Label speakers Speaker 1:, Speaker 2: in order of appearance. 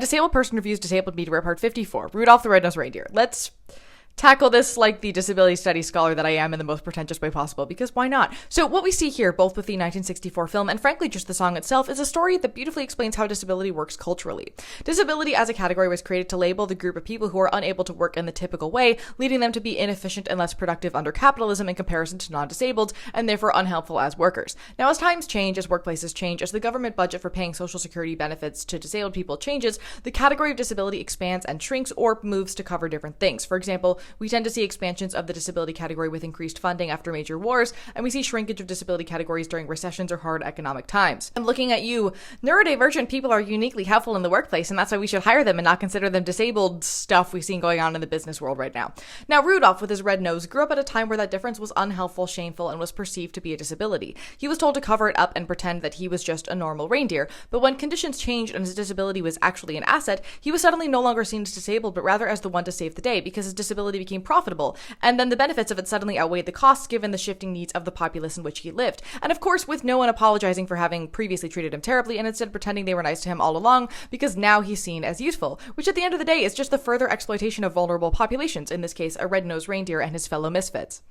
Speaker 1: Disabled person reviews disabled meteor part 54, Rudolph the Red-Nosed Reindeer. Let's tackle this like the disability studies scholar that I am in the most pretentious way possible, because why not? So what we see here, both with the 1964 film and frankly just the song itself, is a story that beautifully explains how disability works culturally. Disability as a category was created to label the group of people who are unable to work in the typical way, leading them to be inefficient and less productive under capitalism in comparison to non-disabled, and therefore unhelpful as workers. Now, as times change, as workplaces change, as the government budget for paying social security benefits to disabled people changes, the category of disability expands and shrinks or moves to cover different things. For example, we tend to see expansions of the disability category with increased funding after major wars, and we see shrinkage of disability categories during recessions or hard economic times. I'm looking at you. Neurodivergent people are uniquely helpful in the workplace, and that's why we should hire them and not consider them disabled stuff we've seen going on in the business world right now. Now, Rudolph, with his red nose, grew up at a time where that difference was unhelpful, shameful, and was perceived to be a disability. He was told to cover it up and pretend that he was just a normal reindeer, but when conditions changed and his disability was actually an asset, he was suddenly no longer seen as disabled, but rather as the one to save the day, because his disability became profitable, and then the benefits of it suddenly outweighed the costs given the shifting needs of the populace in which he lived. And of course, with no one apologizing for having previously treated him terribly and instead pretending they were nice to him all along, because now he's seen as useful, which at the end of the day is just the further exploitation of vulnerable populations, in this case a red-nosed reindeer and his fellow misfits.